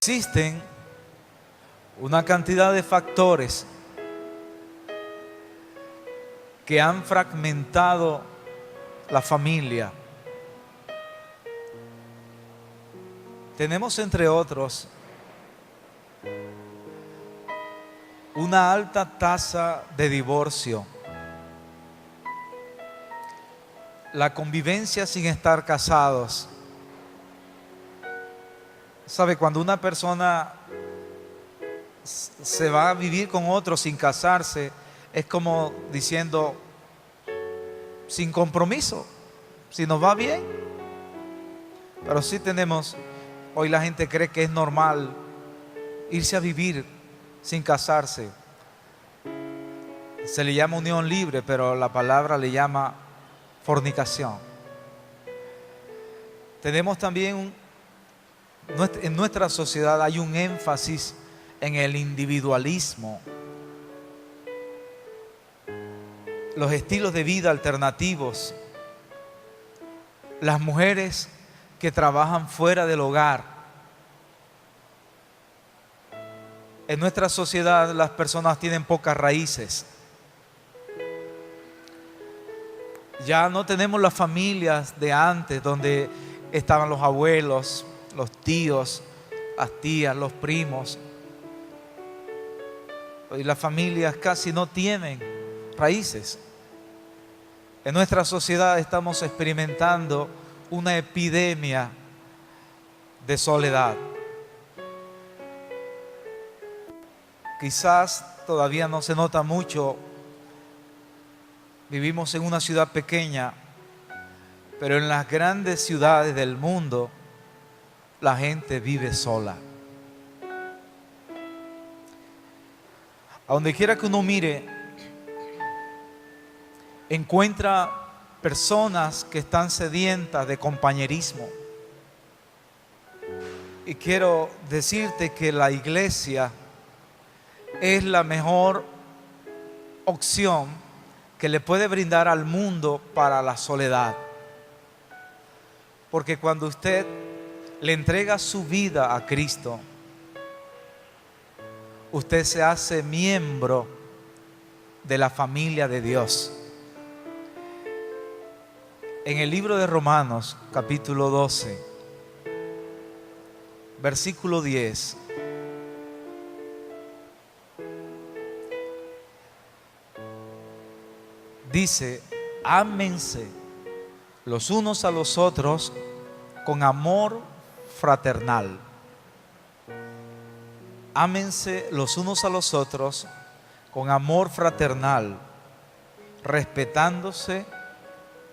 Existen una cantidad de factores que han fragmentado la familia. Tenemos, entre otros, una alta tasa de divorcio, la convivencia sin estar casados. ¿Sabe? Cuando una persona se va a vivir con otro sin casarse, es como diciendo, sin compromiso, si nos va bien. Pero sí tenemos, hoy la gente cree que es normal irse a vivir sin casarse. Se le llama unión libre, pero la palabra le llama fornicación. Tenemos también en nuestra sociedad hay un énfasis en el individualismo, los estilos de vida alternativos, las mujeres que trabajan fuera del hogar. En nuestra sociedad las personas tienen pocas raíces. Ya no tenemos las familias de antes donde estaban los abuelos, los tíos, las tías, los primos. Hoy las familias casi no tienen raíces. En nuestra sociedad estamos experimentando una epidemia de soledad. Quizás todavía no se nota mucho. Vivimos en una ciudad pequeña, pero en las grandes ciudades del mundo la gente vive sola. A donde quiera que uno mire, encuentra personas que están sedientas de compañerismo. Y quiero decirte que la iglesia es la mejor opción que le puede brindar al mundo para la soledad. Porque cuando usted le entrega su vida a Cristo, usted se hace miembro de la familia de Dios. En el libro de Romanos, capítulo 12, versículo 10, dice: ámense los unos a los otros con amor fraternal. Ámense los unos a los otros con amor fraternal, respetándose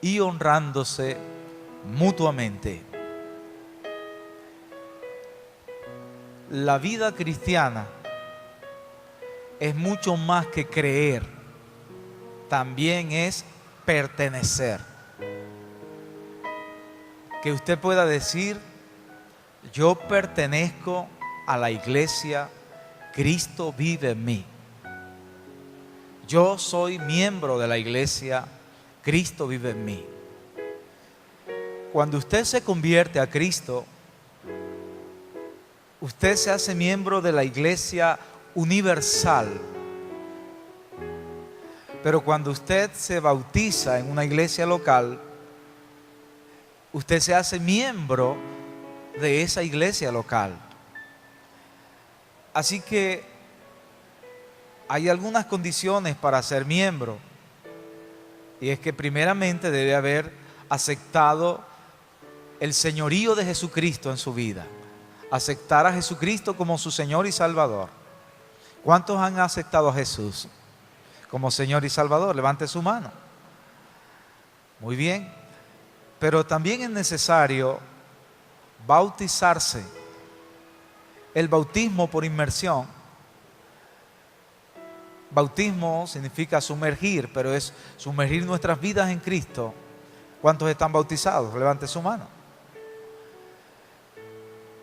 y honrándose mutuamente. La vida cristiana es mucho más que creer, también es pertenecer. Que usted pueda decir: yo pertenezco a la iglesia, Cristo vive en mí. Yo soy miembro de la iglesia, Cristo vive en mí. Cuando usted se convierte a Cristo, usted se hace miembro de la iglesia universal. Pero cuando usted se bautiza en una iglesia local, usted se hace miembro de esa iglesia local. Así que hay algunas condiciones para ser miembro. Y es que primeramente debe haber aceptado el señorío de Jesucristo en su vida. Aceptar a Jesucristo como su Señor y Salvador. ¿Cuántos han aceptado a Jesús como Señor y Salvador? Levante su mano. Muy bien. Pero también es necesario bautizarse. El bautismo por inmersión. Bautismo significa sumergir, pero es sumergir nuestras vidas en Cristo. ¿Cuántos están bautizados? Levante su mano.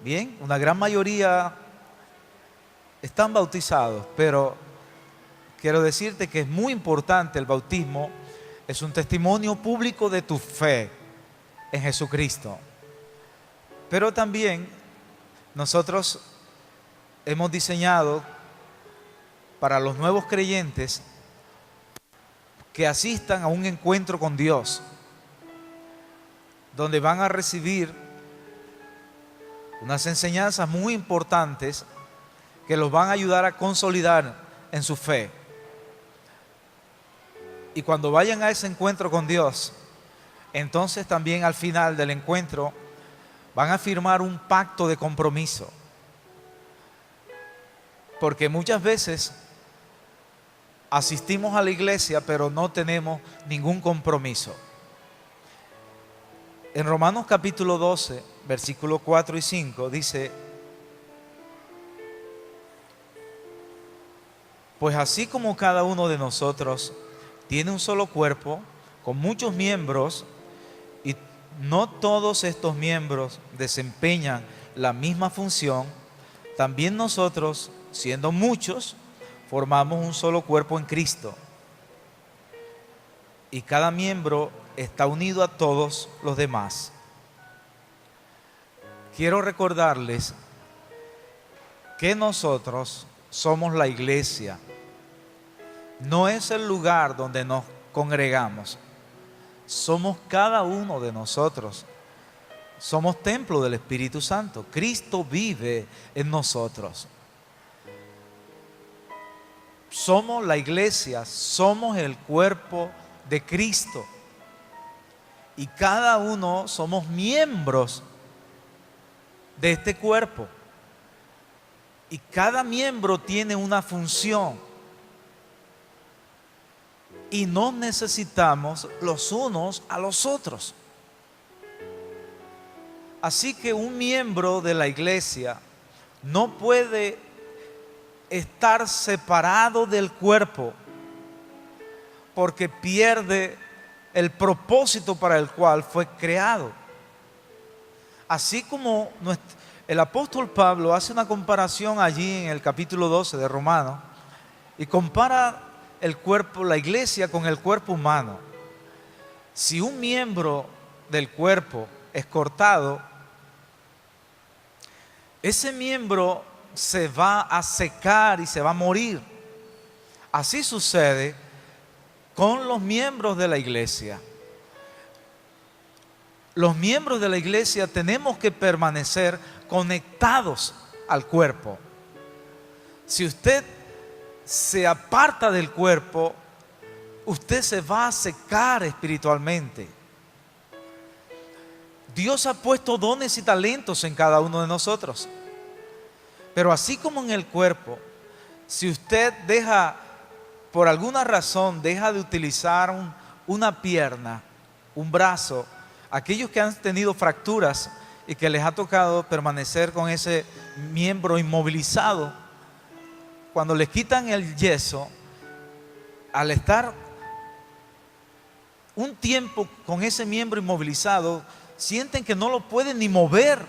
Bien, una gran mayoría están bautizados, pero quiero decirte que es muy importante el bautismo. Es un testimonio público de tu fe en Jesucristo. Pero también nosotros hemos diseñado para los nuevos creyentes que asistan a un encuentro con Dios, donde van a recibir unas enseñanzas muy importantes que los van a ayudar a consolidar en su fe. Y cuando vayan a ese encuentro con Dios, entonces también al final del encuentro van a firmar un pacto de compromiso. Porque muchas veces asistimos a la iglesia, pero no tenemos ningún compromiso. En Romanos capítulo 12, versículos 4 y 5 dice: pues así como cada uno de nosotros tiene un solo cuerpo, con muchos miembros, y no todos estos miembros desempeñan la misma función, también nosotros, siendo muchos, formamos un solo cuerpo en Cristo. Y cada miembro está unido a todos los demás. Quiero recordarles que nosotros somos la iglesia. No es el lugar donde nos congregamos. Somos cada uno de nosotros. Somos templo del Espíritu Santo. Cristo vive en nosotros. Somos la iglesia, somos el cuerpo de Cristo. Y cada uno somos miembros de este cuerpo. Y cada miembro tiene una función. Y nos necesitamos los unos a los otros. Así que un miembro de la iglesia no puede estar separado del cuerpo, porque pierde el propósito para el cual fue creado. Así como el apóstol Pablo hace una comparación allí en el capítulo 12 de Romanos y compara el cuerpo, la iglesia, con el cuerpo humano. Si un miembro del cuerpo es cortado, ese miembro se va a secar y se va a morir. Así sucede con los miembros de la iglesia. Los miembros de la iglesia tenemos que permanecer conectados al cuerpo. Si usted se aparta del cuerpo, usted se va a secar espiritualmente. Dios ha puesto dones y talentos en cada uno de nosotros. Pero así como en el cuerpo, si usted por alguna razón, deja de utilizar una pierna, un brazo, aquellos que han tenido fracturas y que les ha tocado permanecer con ese miembro inmovilizado, cuando les quitan el yeso, al estar un tiempo con ese miembro inmovilizado, sienten que no lo pueden ni mover.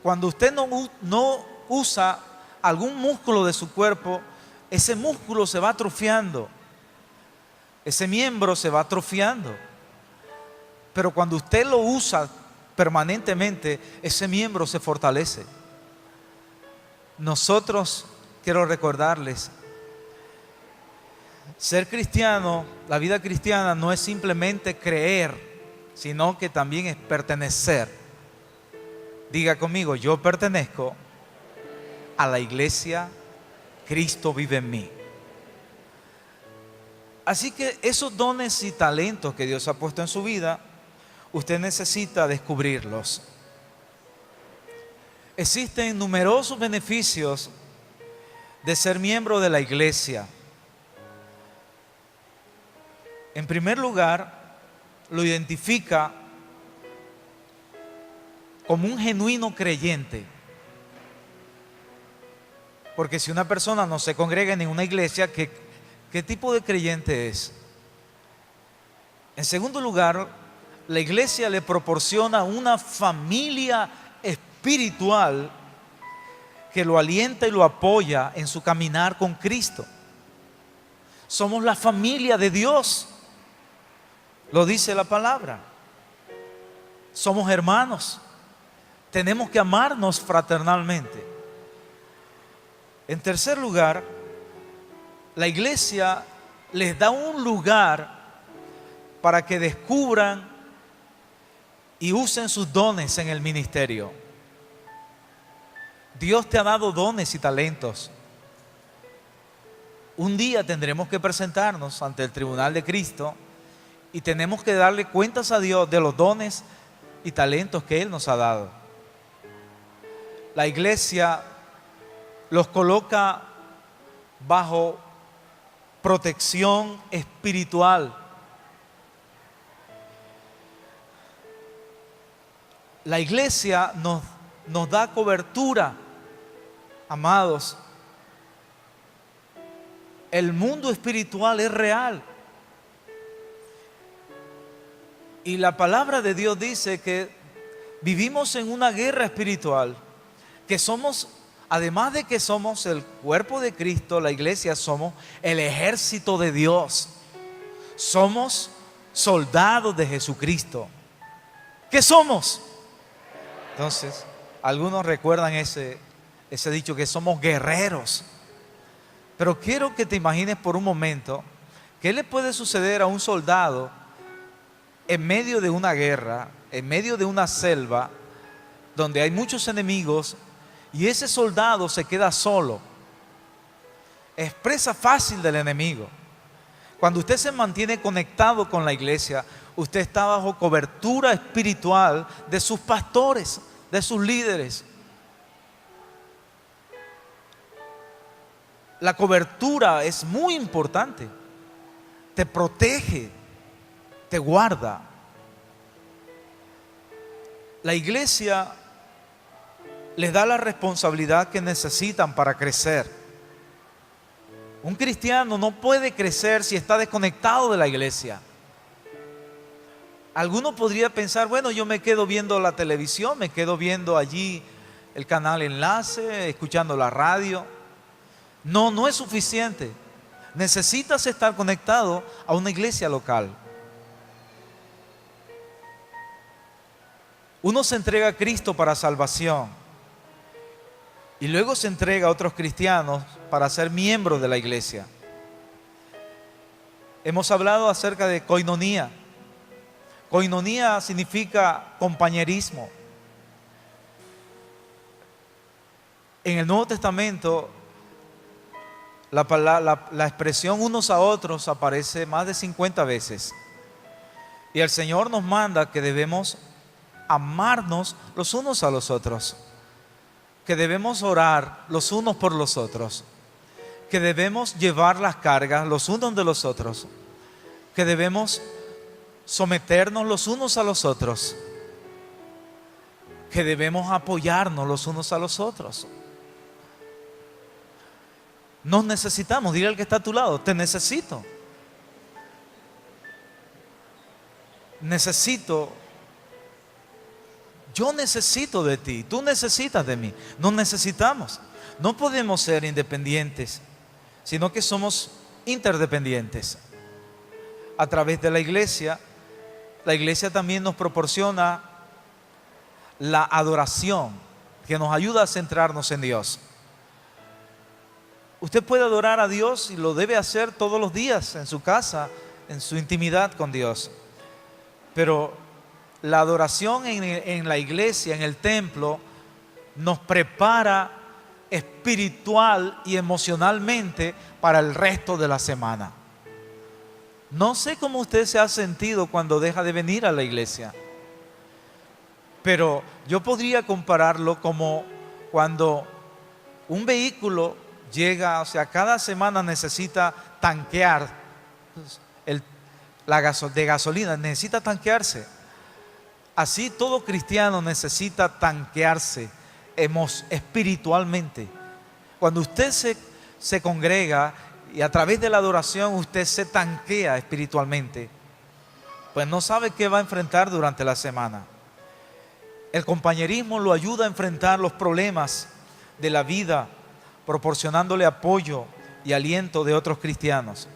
Cuando usted no usa algún músculo de su cuerpo, ese músculo se va atrofiando, ese miembro se va atrofiando. Pero cuando usted lo usa permanentemente, ese miembro se fortalece. Nosotros, quiero recordarles, ser cristiano, la vida cristiana no es simplemente creer, sino que también es pertenecer. Diga conmigo: yo pertenezco a la iglesia, Cristo vive en mí. Así que esos dones y talentos que Dios ha puesto en su vida, usted necesita descubrirlos. Existen numerosos beneficios de ser miembro de la iglesia. En primer lugar, lo identifica como un genuino creyente. Porque si una persona no se congrega en una iglesia, ¿qué tipo de creyente es? En segundo lugar, la iglesia le proporciona una familia espiritual que lo alienta y lo apoya en su caminar con Cristo. Somos la familia de Dios, lo dice la palabra. Somos hermanos, tenemos que amarnos fraternalmente. En tercer lugar, la iglesia les da un lugar para que descubran y usen sus dones en el ministerio. Dios te ha dado dones y talentos. Un día tendremos que presentarnos ante el tribunal de Cristo y tenemos que darle cuentas a Dios de los dones y talentos que Él nos ha dado. La iglesia los coloca bajo protección espiritual. La iglesia nos da cobertura, amados. El mundo espiritual es real. Y la palabra de Dios dice que vivimos en una guerra espiritual, que somos, además de que somos el cuerpo de Cristo, la iglesia, somos el ejército de Dios. Somos soldados de Jesucristo. ¿Qué somos? Entonces, algunos recuerdan ese dicho que somos guerreros. Pero quiero que te imagines por un momento, ¿qué le puede suceder a un soldado en medio de una guerra, en medio de una selva, donde hay muchos enemigos, y ese soldado se queda solo? Es presa fácil del enemigo. Cuando usted se mantiene conectado con la iglesia, usted está bajo cobertura espiritual de sus pastores, de sus líderes. La cobertura es muy importante. Te protege, te guarda. La iglesia les da la responsabilidad que necesitan para crecer. Un cristiano no puede crecer si está desconectado de la iglesia. Alguno podría pensar, bueno, yo me quedo viendo la televisión, me quedo viendo allí el canal Enlace, escuchando la radio. No, no es suficiente. Necesitas estar conectado a una iglesia local. Uno se entrega a Cristo para salvación y luego se entrega a otros cristianos para ser miembros de la iglesia. Hemos hablado acerca de koinonía. Koinonía significa compañerismo. En el Nuevo Testamento la expresión unos a otros aparece más de 50 veces. Y el Señor nos manda que debemos amarnos los unos a los otros, que debemos orar los unos por los otros, que debemos llevar las cargas los unos de los otros, que debemos someternos los unos a los otros, que debemos apoyarnos los unos a los otros. Nos necesitamos. Dile al que está a tu lado, te necesito. Yo necesito de ti, tú necesitas de mí. Nos necesitamos. No podemos ser independientes, sino que somos interdependientes. A través de la iglesia también nos proporciona la adoración que nos ayuda a centrarnos en Dios. Usted puede adorar a Dios y lo debe hacer todos los días en su casa, en su intimidad con Dios. Pero la adoración en la iglesia, en el templo, nos prepara espiritual y emocionalmente para el resto de la semana. No sé cómo usted se ha sentido cuando deja de venir a la iglesia, pero yo podría compararlo como cuando un vehículo llega, cada semana necesita tanquear de gasolina, necesita tanquearse. Así todo cristiano necesita tanquearse espiritualmente. Cuando usted se congrega y a través de la adoración usted se tanquea espiritualmente, pues no sabe qué va a enfrentar durante la semana. El compañerismo lo ayuda a enfrentar los problemas de la vida, proporcionándole apoyo y aliento de otros cristianos.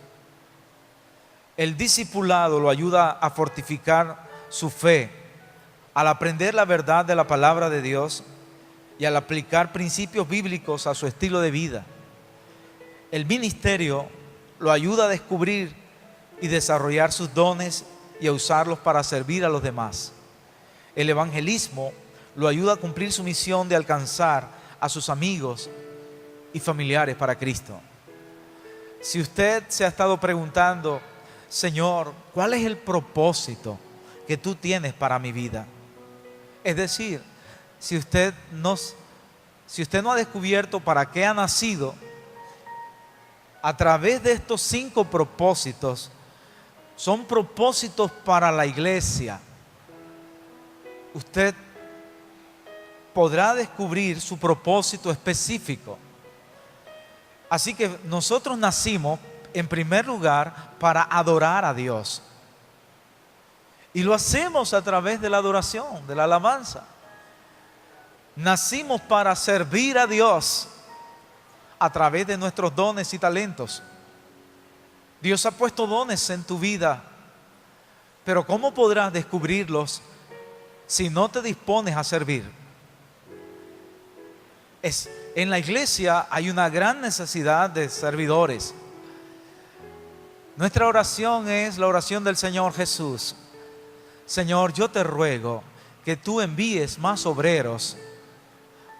El discipulado lo ayuda a fortificar su fe al aprender la verdad de la palabra de Dios y al aplicar principios bíblicos a su estilo de vida. El ministerio lo ayuda a descubrir y desarrollar sus dones y a usarlos para servir a los demás. El evangelismo lo ayuda a cumplir su misión de alcanzar a sus amigos y familiares para Cristo. Si usted se ha estado preguntando, Señor, ¿cuál es el propósito que tú tienes para mi vida? Es decir, si usted no ha descubierto para qué ha nacido, a través de estos 5 propósitos, son propósitos para la iglesia. Usted podrá descubrir su propósito específico. Así que nosotros nacimos, en primer lugar, para adorar a Dios. Y lo hacemos a través de la adoración, de la alabanza. Nacimos para servir a Dios a través de nuestros dones y talentos. Dios ha puesto dones en tu vida, pero ¿cómo podrás descubrirlos si no te dispones a servir? En la iglesia hay una gran necesidad de servidores. Nuestra oración es la oración del Señor Jesús. Señor, yo te ruego que tú envíes más obreros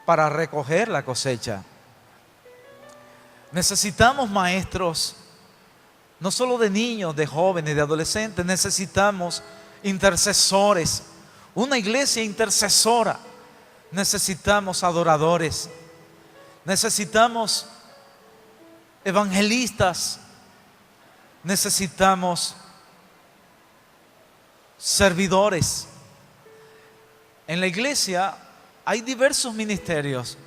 para recoger la cosecha. Necesitamos maestros, no solo de niños, de jóvenes, de adolescentes. Necesitamos intercesores, una iglesia intercesora. Necesitamos adoradores, necesitamos evangelistas, necesitamos servidores. En la iglesia hay diversos ministerios,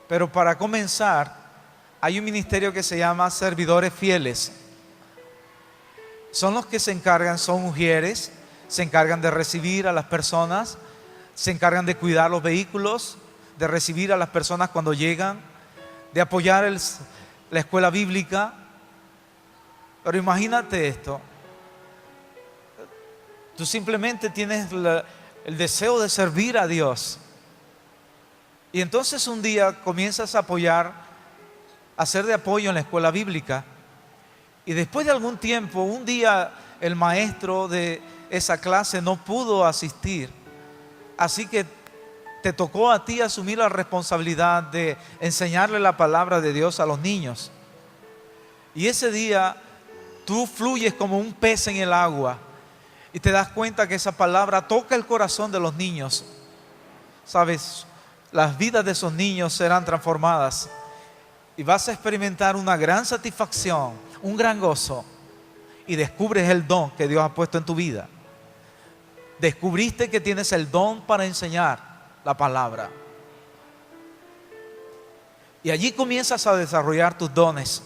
pero para comenzar hay un ministerio que se llama servidores fieles. Son los que se encargan, son ujieres, se encargan de recibir a las personas, se encargan de cuidar los vehículos, de recibir a las personas cuando llegan, de apoyar la escuela bíblica. Pero imagínate esto, tú simplemente tienes el deseo de servir a Dios, y entonces un día comienzas a apoyar, a ser de apoyo en la escuela bíblica, y después de algún tiempo, un día el maestro de esa clase no pudo asistir, así que te tocó a ti asumir la responsabilidad de enseñarle la palabra de Dios a los niños. Y ese día tú fluyes como un pez en el agua y te das cuenta que esa palabra toca el corazón de los niños. Sabes, las vidas de esos niños serán transformadas y vas a experimentar una gran satisfacción, un gran gozo, y descubres el don que Dios ha puesto en tu vida. Descubriste que tienes el don para enseñar la palabra. Y allí comienzas a desarrollar tus dones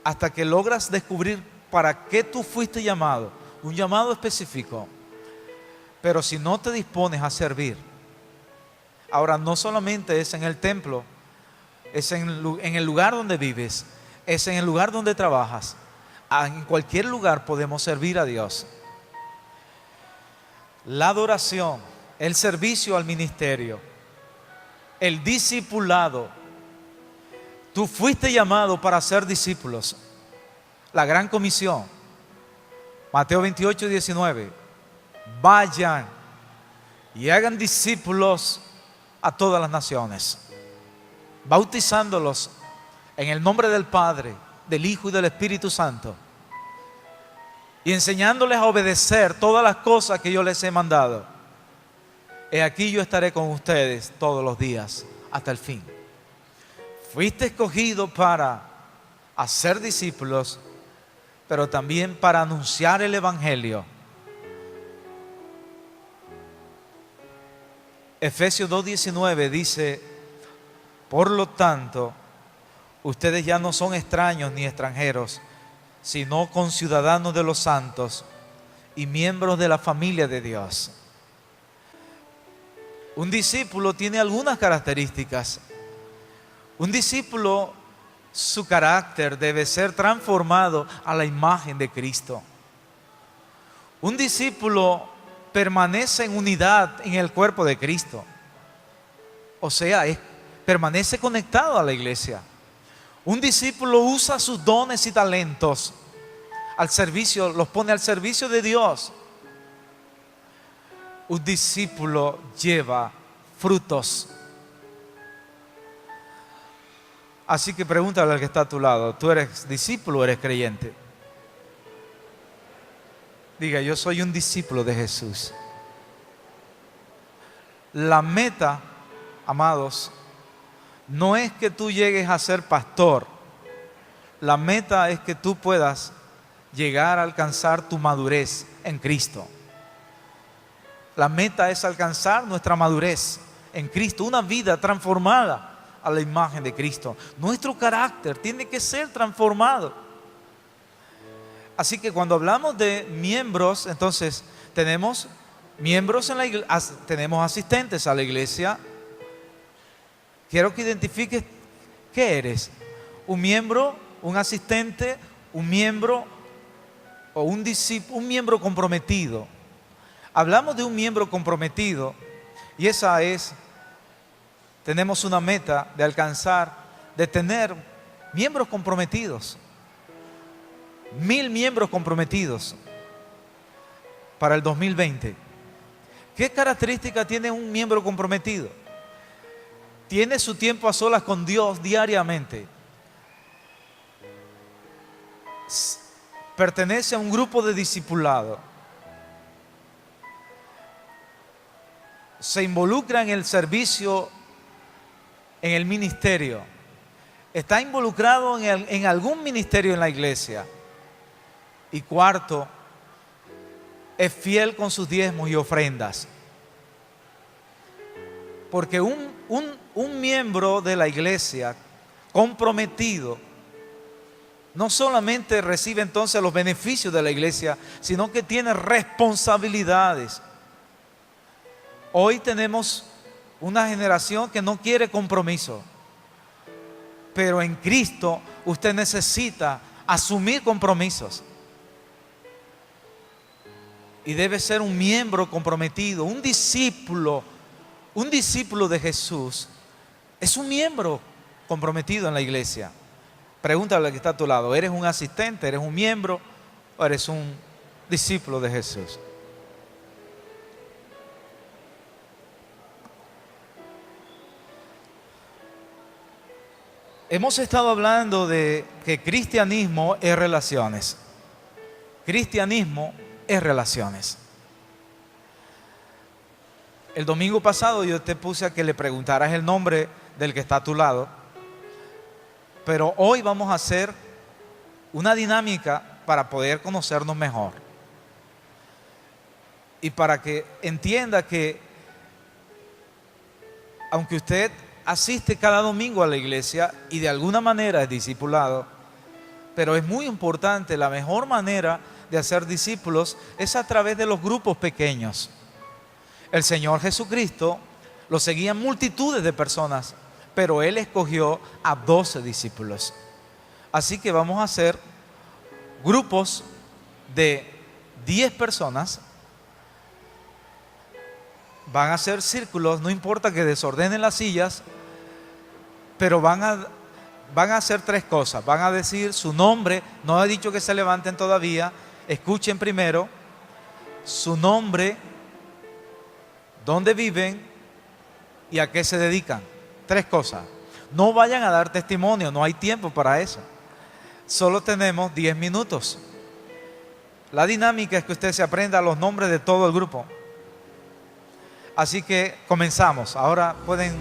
hasta que logras descubrir para qué tú fuiste llamado, un llamado específico. Pero si no te dispones a servir, ahora no solamente es en el templo, es en el lugar donde vives, es en el lugar donde trabajas. En cualquier lugar podemos servir a Dios. La adoración, el servicio al ministerio, el discipulado. Tú fuiste llamado para ser discípulos. La gran comisión, Mateo 28, 19. Vayan y hagan discípulos a todas las naciones, bautizándolos en el nombre del Padre, del Hijo y del Espíritu Santo, y enseñándoles a obedecer todas las cosas que yo les he mandado. He aquí yo estaré con ustedes todos los días hasta el fin. Fuiste escogido para hacer discípulos, pero también para anunciar el Evangelio. Efesios 2:19 dice: por lo tanto, ustedes ya no son extraños ni extranjeros, sino conciudadanos de los santos y miembros de la familia de Dios. Un discípulo tiene algunas características. Un discípulo, su carácter debe ser transformado a la imagen de Cristo. Un discípulo permanece en unidad en el cuerpo de Cristo. O sea, permanece conectado a la iglesia. Un discípulo usa sus dones y talentos al servicio, los pone al servicio de Dios. Un discípulo lleva frutos. Así que pregúntale al que está a tu lado, ¿tú eres discípulo o eres creyente? Diga, yo soy un discípulo de Jesús. La meta, amados, no es que tú llegues a ser pastor. La meta es que tú puedas llegar a alcanzar tu madurez en Cristo. La meta es alcanzar nuestra madurez en Cristo, una vida transformada a la imagen de Cristo. Nuestro carácter tiene que ser transformado. Así que cuando hablamos de miembros, entonces tenemos miembros en la iglesia, tenemos asistentes a la iglesia. Quiero que identifiques qué eres: un miembro, un asistente, un miembro o un discípulo, un miembro comprometido. Hablamos de un miembro comprometido y esa es, tenemos una meta de alcanzar, de tener miembros comprometidos. 1000 miembros comprometidos para el 2020. ¿Qué característica tiene un miembro comprometido? Tiene su tiempo a solas con Dios diariamente. Pertenece a un grupo de discipulado. Se involucra en el servicio, en el ministerio. Está involucrado en algún ministerio en la iglesia. Y cuarto, es fiel con sus diezmos y ofrendas. Porque un miembro de la iglesia comprometido no solamente recibe entonces los beneficios de la iglesia, sino que tiene responsabilidades. Hoy tenemos una generación que no quiere compromiso, pero en Cristo usted necesita asumir compromisos. Y debe ser un miembro comprometido, un discípulo de Jesús. Es un miembro comprometido en la iglesia. Pregúntale al que está a tu lado, ¿eres un asistente, eres un miembro o eres un discípulo de Jesús? Hemos estado hablando de que cristianismo es relaciones. Cristianismo es relaciones. El domingo pasado yo te puse a que le preguntaras el nombre del que está a tu lado, pero hoy vamos a hacer una dinámica para poder conocernos mejor y para que entienda que aunque usted asiste cada domingo a la iglesia y de alguna manera es discipulado, pero es muy importante, la mejor manera de hacer discípulos es a través de los grupos pequeños. El Señor Jesucristo lo seguían multitudes de personas, pero Él escogió a 12 discípulos. Así que vamos a hacer grupos de 10 personas. Van a hacer círculos, no importa que desordenen las sillas, pero van a hacer 3 cosas. Van a decir su nombre, no he dicho que se levanten todavía. Escuchen primero su nombre, dónde viven y a qué se dedican. 3 cosas. No vayan a dar testimonio, no hay tiempo para eso. Solo tenemos 10 minutos. La dinámica es que usted se aprenda los nombres de todo el grupo. Así que comenzamos. Ahora pueden...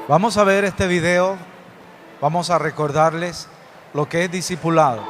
Vamos a ver este video, vamos a recordarles lo que es discipulado.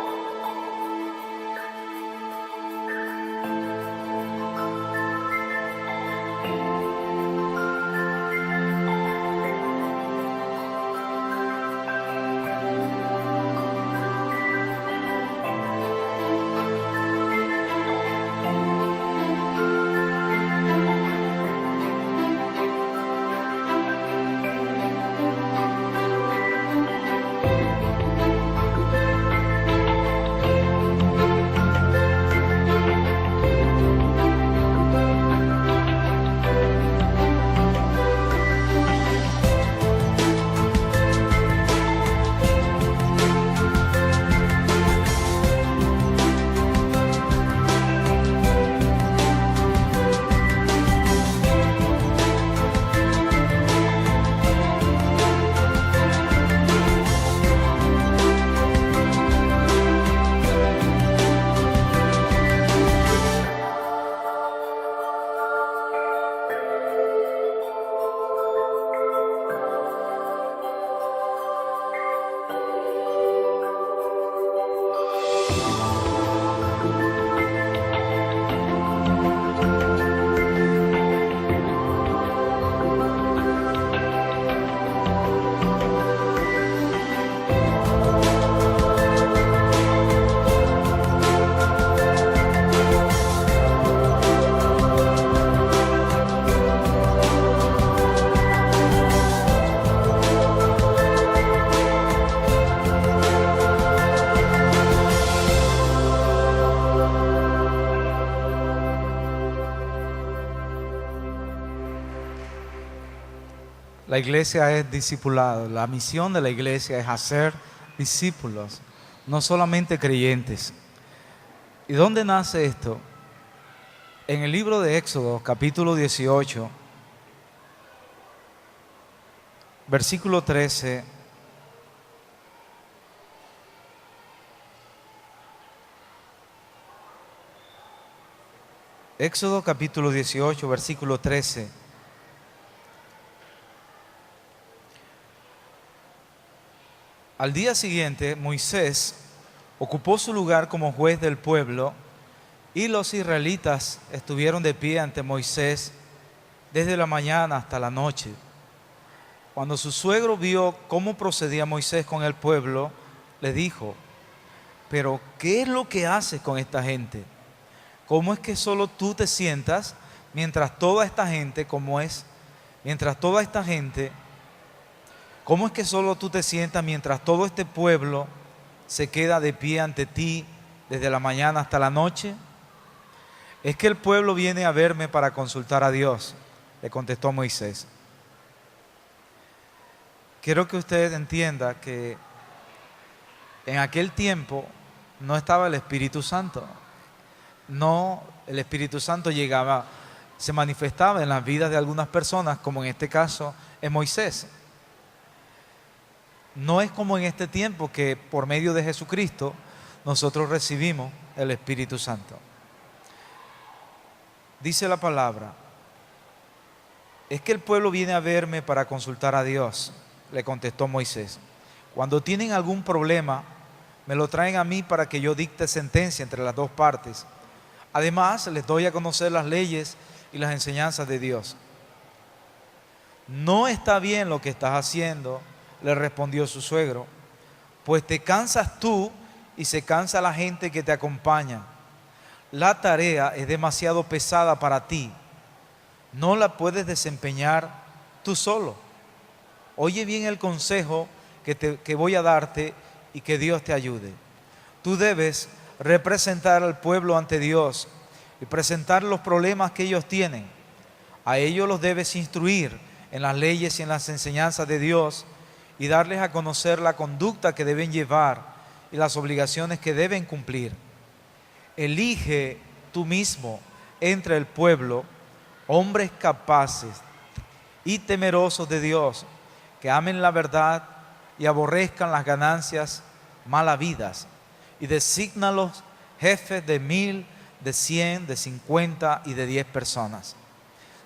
La iglesia es discipulado. La misión de la iglesia es hacer discípulos, no solamente creyentes. ¿Y dónde nace esto? En el libro de Éxodo, capítulo 18, versículo 13. Éxodo capítulo 18, versículo 13. Al día siguiente, Moisés ocupó su lugar como juez del pueblo y los israelitas estuvieron de pie ante Moisés desde la mañana hasta la noche. Cuando su suegro vio cómo procedía Moisés con el pueblo, le dijo: «¿Pero qué es lo que haces con esta gente? ¿Cómo es que solo tú te sientas mientras toda esta gente, cómo es que solo tú te sientas mientras todo este pueblo se queda de pie ante ti desde la mañana hasta la noche?» «Es que el pueblo viene a verme para consultar a Dios», le contestó Moisés. Quiero que usted entienda que en aquel tiempo no estaba el Espíritu Santo. No, el Espíritu Santo llegaba, se manifestaba en las vidas de algunas personas, como en este caso en Moisés. No es como en este tiempo que por medio de Jesucristo nosotros recibimos el Espíritu Santo. Dice la palabra: «Es que el pueblo viene a verme para consultar a Dios», le contestó Moisés. «Cuando tienen algún problema, me lo traen a mí para que yo dicte sentencia entre las dos partes. Además, les doy a conocer las leyes y las enseñanzas de Dios». «No está bien lo que estás haciendo», le respondió su suegro, «pues te cansas tú y se cansa la gente que te acompaña. La tarea es demasiado pesada para ti. No la puedes desempeñar tú solo. Oye bien el consejo que voy a darte y que Dios te ayude. Tú debes representar al pueblo ante Dios y presentar los problemas que ellos tienen. A ellos los debes instruir en las leyes y en las enseñanzas de Dios y darles a conocer la conducta que deben llevar y las obligaciones que deben cumplir. Elige tú mismo entre el pueblo hombres capaces y temerosos de Dios, que amen la verdad y aborrezcan las ganancias mal habidas, y desígnalos jefes de 1000, de 100, de 50 y de 10 personas.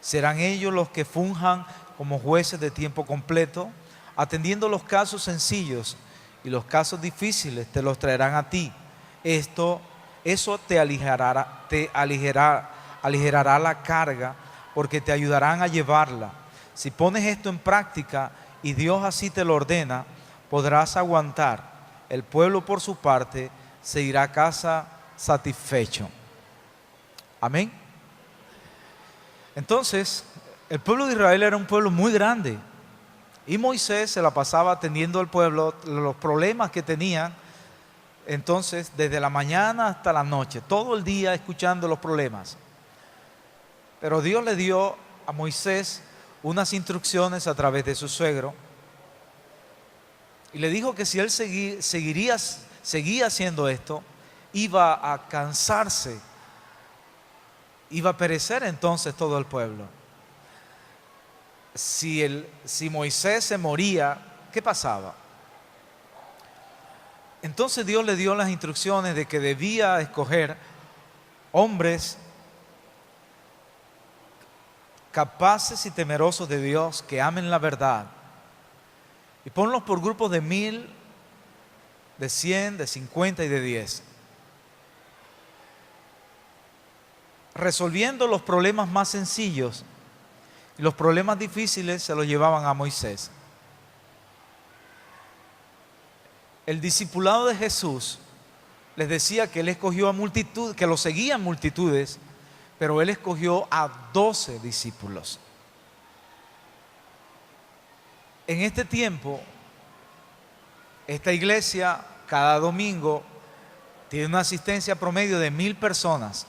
Serán ellos los que funjan como jueces de tiempo completo, atendiendo los casos sencillos, y los casos difíciles te los traerán a ti. Eso te aligerará la carga, porque te ayudarán a llevarla. Si pones esto en práctica y Dios así te lo ordena, podrás aguantar. El pueblo por su parte se irá a casa satisfecho». Amén. Entonces, el pueblo de Israel era un pueblo muy grande y Moisés se la pasaba atendiendo al pueblo, los problemas que tenían. Entonces, desde la mañana hasta la noche, todo el día escuchando los problemas. Pero Dios le dio a Moisés unas instrucciones a través de su suegro y le dijo que si él seguía haciendo esto, iba a cansarse, iba a perecer entonces todo el pueblo. Si Moisés se moría, ¿qué pasaba? Entonces Dios le dio las instrucciones de que debía escoger hombres capaces y temerosos de Dios, que amen la verdad, y ponlos por grupos de 1000, de 100, de 50 y de 10, resolviendo los problemas más sencillos, y los problemas difíciles se los llevaban a Moisés. El discipulado de Jesús les decía que él escogió a multitud, que lo seguían multitudes, pero él escogió a 12 discípulos. En este tiempo, esta iglesia cada domingo tiene una asistencia promedio de 1000 personas,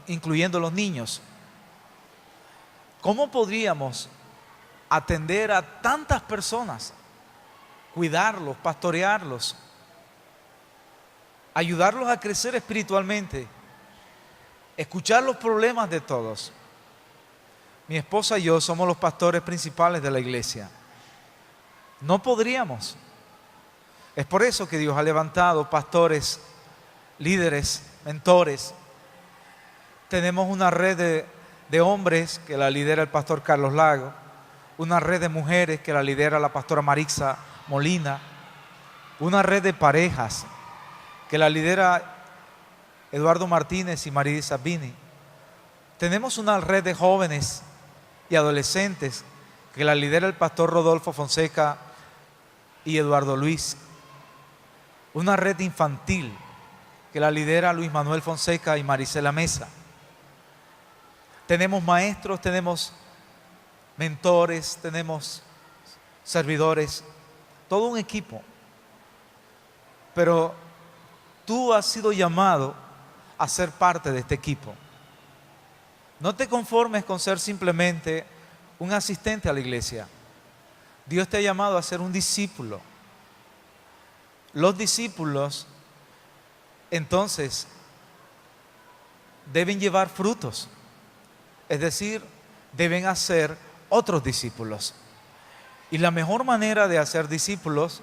incluyendo los niños. ¿Cómo podríamos atender a tantas personas, cuidarlos, pastorearlos, ayudarlos a crecer espiritualmente, escuchar los problemas de todos. Mi esposa y yo somos los pastores principales de la iglesia. No podríamos. Es por eso que Dios ha levantado pastores, líderes, mentores. Tenemos una red de hombres que la lidera el pastor Carlos Lago, una red de mujeres que la lidera la pastora Marixa Molina, una red de parejas que la lidera Eduardo Martínez y María Sabini. Tenemos una red de jóvenes y adolescentes que la lidera el pastor Rodolfo Fonseca y Eduardo Luis. Una red infantil que la lidera Luis Manuel Fonseca y Marisela Mesa. Tenemos maestros, tenemos mentores, tenemos servidores, todo un equipo. Pero tú has sido llamado a ser parte de este equipo. No te conformes con ser simplemente un asistente a la iglesia. Dios te ha llamado a ser un discípulo. Los discípulos, entonces, deben llevar frutos. Es decir, deben hacer otros discípulos. Y la mejor manera de hacer discípulos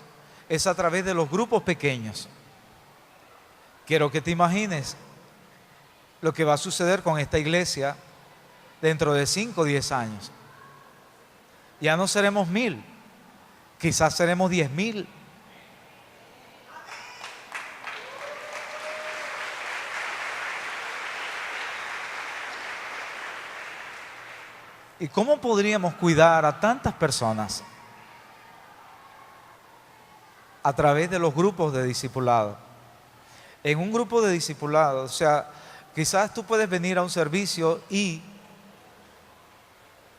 es a través de los grupos pequeños. Quiero que te imagines lo que va a suceder con esta iglesia dentro de 5 o 10 años. Ya no seremos 1000, quizás seremos 10,000. ¿Y cómo podríamos cuidar a tantas personas? A través de los grupos de discipulado. En un grupo de discipulado, o sea, quizás tú puedes venir a un servicio y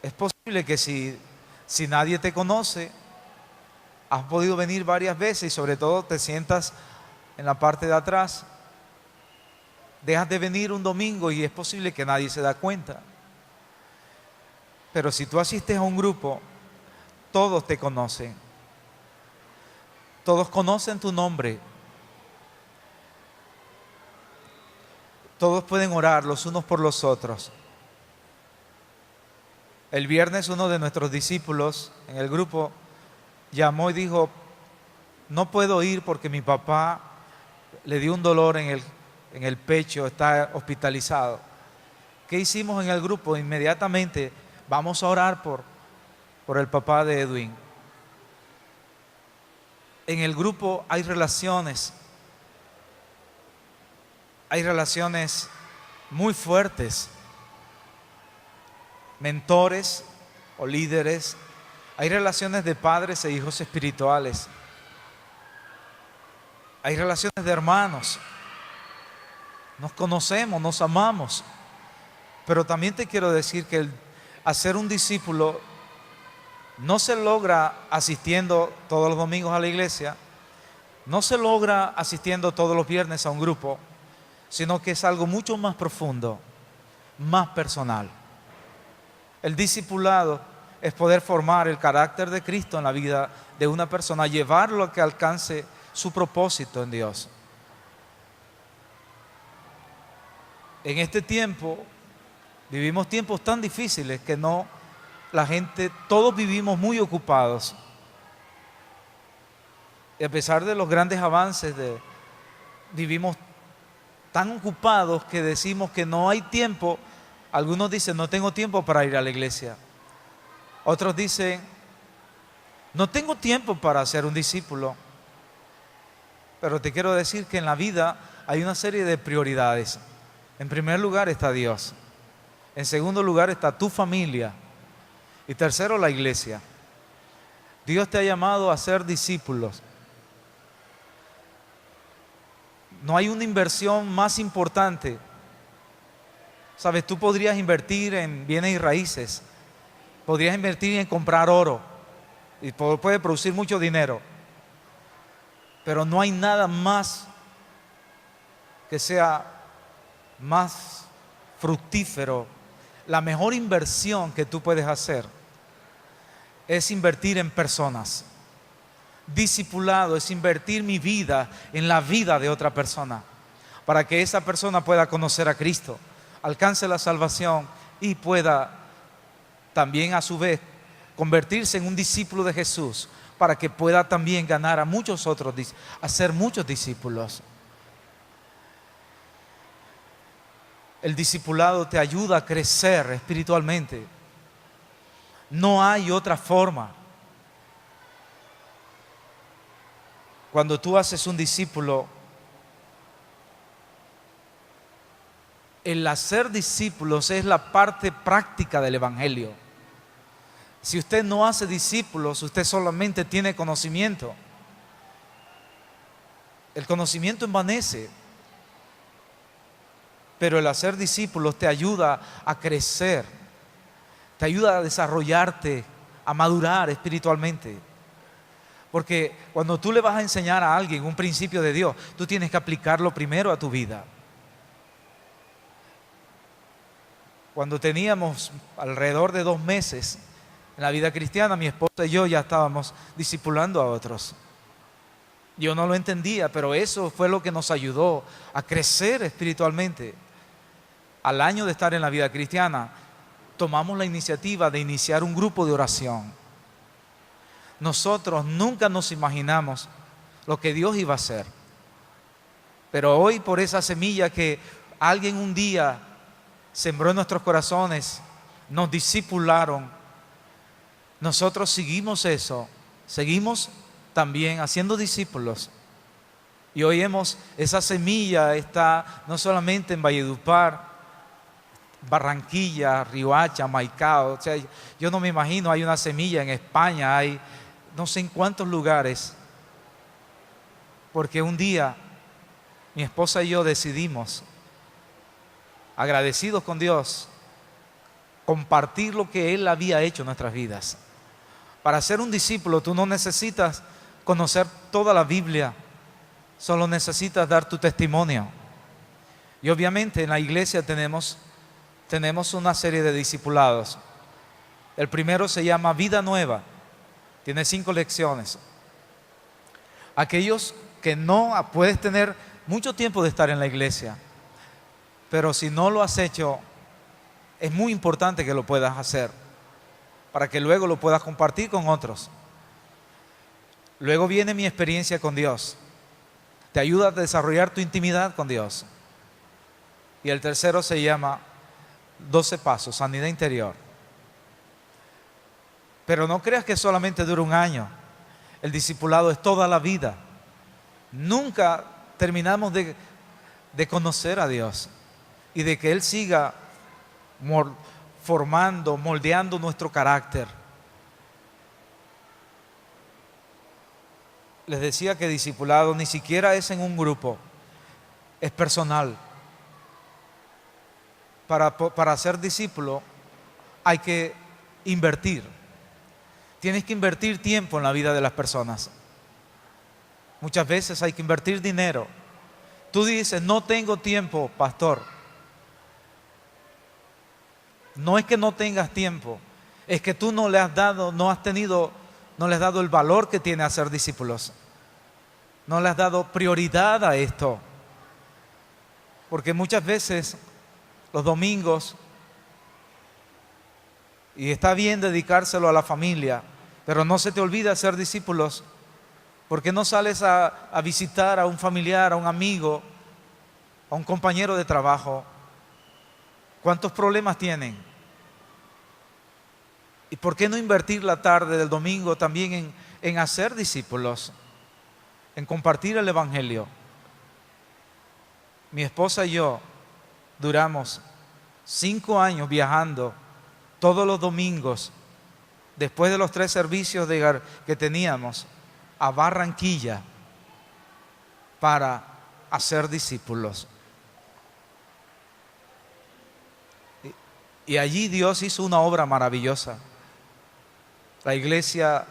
es posible que si nadie te conoce, has podido venir varias veces y sobre todo te sientas en la parte de atrás, dejas de venir un domingo y es posible que nadie se da cuenta. Pero si tú asistes a un grupo, todos te conocen. Todos conocen tu nombre. Todos pueden orar los unos por los otros. El viernes uno de nuestros discípulos en el grupo llamó y dijo: no puedo ir porque mi papá le dio un dolor en el pecho, está hospitalizado. ¿Qué hicimos en el grupo? Inmediatamente vamos a orar por el papá de Edwin. En el grupo hay relaciones muy fuertes, mentores o líderes, hay relaciones de padres e hijos espirituales, hay relaciones de hermanos, nos conocemos, nos amamos, pero también te quiero decir que hacer un discípulo no se logra asistiendo todos los domingos a la iglesia, no se logra asistiendo todos los viernes a un grupo, sino que es algo mucho más profundo, más personal. El discipulado es poder formar el carácter de Cristo en la vida de una persona, llevarlo a que alcance su propósito en Dios. En este tiempo vivimos tiempos tan difíciles que todos vivimos muy ocupados. Y a pesar de los grandes avances, vivimos tan ocupados que decimos que no hay tiempo. Algunos dicen: no tengo tiempo para ir a la iglesia. Otros dicen: no tengo tiempo para ser un discípulo. Pero te quiero decir que en la vida hay una serie de prioridades. En primer lugar está Dios. En segundo lugar está tu familia. Y tercero, la iglesia. Dios te ha llamado a ser discípulos. No hay una inversión más importante. Sabes, tú podrías invertir en bienes y raíces. Podrías invertir en comprar oro. Y puede producir mucho dinero. Pero no hay nada más que sea más fructífero. La mejor inversión que tú puedes hacer es invertir en personas. Discipulado es invertir mi vida en la vida de otra persona, para que esa persona pueda conocer a Cristo, alcance la salvación y pueda también a su vez convertirse en un discípulo de Jesús, para que pueda también ganar a muchos otros, hacer muchos discípulos. El discipulado te ayuda a crecer espiritualmente. No hay otra forma. Cuando tú haces un discípulo, el hacer discípulos es la parte práctica del Evangelio. Si usted no hace discípulos, usted solamente tiene conocimiento. El conocimiento envanece, pero el hacer discípulos te ayuda a crecer, te ayuda a desarrollarte, a madurar espiritualmente. Porque cuando tú le vas a enseñar a alguien un principio de Dios, tú tienes que aplicarlo primero a tu vida. Cuando teníamos alrededor de 2 meses en la vida cristiana, mi esposa y yo ya estábamos discipulando a otros. Yo no lo entendía, pero eso fue lo que nos ayudó a crecer espiritualmente. Al año de estar en la vida cristiana, tomamos la iniciativa de iniciar un grupo de oración. Nosotros nunca nos imaginamos lo que Dios iba a hacer. Pero hoy, por esa semilla que alguien un día sembró en nuestros corazones, nos discipularon, nosotros seguimos eso, seguimos también haciendo discípulos. Y hoy esa semilla está no solamente en Valledupar, Barranquilla, Riohacha, Maicao. O sea, yo no me imagino, hay una semilla en España, hay no sé en cuántos lugares. Porque un día mi esposa y yo decidimos, agradecidos con Dios, compartir lo que Él había hecho en nuestras vidas. Para ser un discípulo tú no necesitas conocer toda la Biblia, solo necesitas dar tu testimonio. Y obviamente en la iglesia tenemos una serie de discipulados. El primero se llama Vida Nueva, tiene 5 lecciones. Aquellos que no puedes tener mucho tiempo de estar en la iglesia, pero si no lo has hecho, es muy importante que lo puedas hacer, para que luego lo puedas compartir con otros. Luego viene Mi Experiencia con Dios, te ayuda a desarrollar tu intimidad con Dios. Y el tercero se llama 12 Pasos, Sanidad Interior. Pero no creas que solamente dura un año. El discipulado es toda la vida. Nunca terminamos de conocer a Dios y de que Él siga formando, moldeando nuestro carácter. Les decía que discipulado ni siquiera es en un grupo, es personal. Para ser discípulo hay que invertir. Tienes que invertir tiempo en la vida de las personas. Muchas veces hay que invertir dinero. Tú dices, no tengo tiempo, pastor. No es que no tengas tiempo, es que tú no le has dado el valor que tiene hacer discípulos. No le has dado prioridad a esto. Porque muchas veces los domingos, y está bien dedicárselo a la familia, pero no se te olvide hacer discípulos. ¿Por qué no sales a visitar a un familiar, a un amigo, a un compañero de trabajo? ¿Cuántos problemas tienen? ¿Y por qué no invertir la tarde del domingo también en hacer discípulos, en compartir el Evangelio? Mi esposa y yo duramos 5 años viajando todos los domingos, después de los 3 servicios que teníamos, a Barranquilla para hacer discípulos. Y allí Dios hizo una obra maravillosa. La iglesia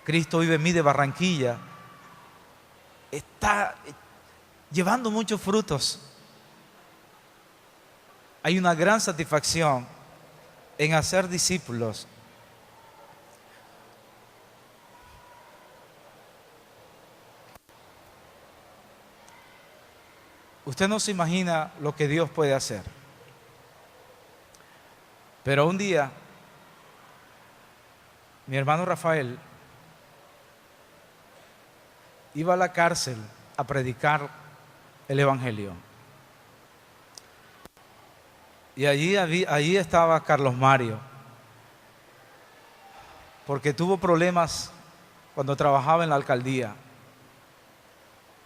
Cristo Vive en Mí de Barranquilla está llevando muchos frutos. Hay una gran satisfacción en hacer discípulos. Usted no se imagina lo que Dios puede hacer. Pero un día, mi hermano Rafael iba a la cárcel a predicar el Evangelio. Y allí estaba Carlos Mario, porque tuvo problemas cuando trabajaba en la alcaldía.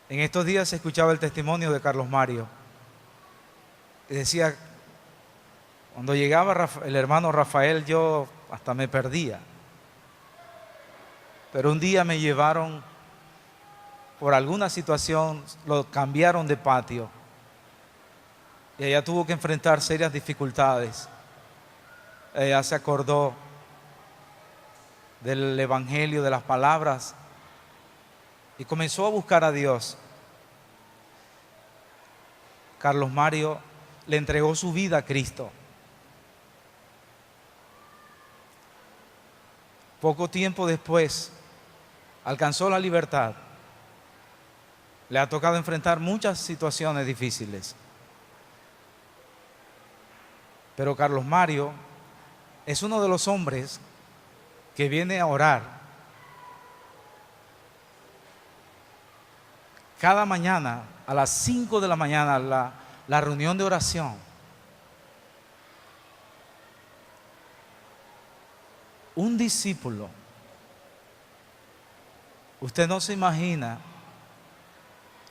En estos días se escuchaba el testimonio de Carlos Mario. Y decía, cuando llegaba el hermano Rafael, yo hasta me perdía. Pero un día me llevaron, por alguna situación, lo cambiaron de patio. Y ella tuvo que enfrentar serias dificultades. Ella se acordó del Evangelio, de las palabras, y comenzó a buscar a Dios. Carlos Mario le entregó su vida a Cristo. Poco tiempo después, alcanzó la libertad. Le ha tocado enfrentar muchas situaciones difíciles. Pero Carlos Mario es uno de los hombres que viene a orar cada mañana a las 5 de la mañana, la reunión de oración. Un discípulo, usted no se imagina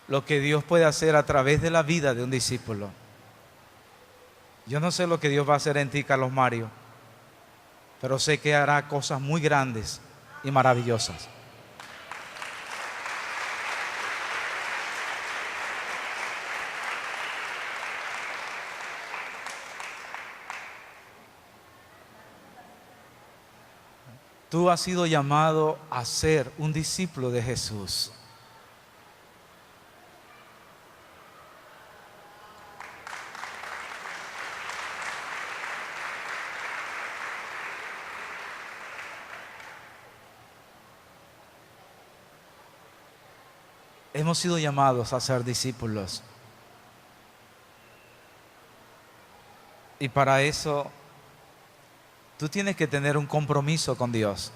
lo que Dios puede hacer a través de la vida de un discípulo. Yo no sé lo que Dios va a hacer en ti, Carlos Mario, pero sé que hará cosas muy grandes y maravillosas. Tú has sido llamado a ser un discípulo de Jesús. Hemos sido llamados a ser discípulos. Y para eso, tú tienes que tener un compromiso con Dios.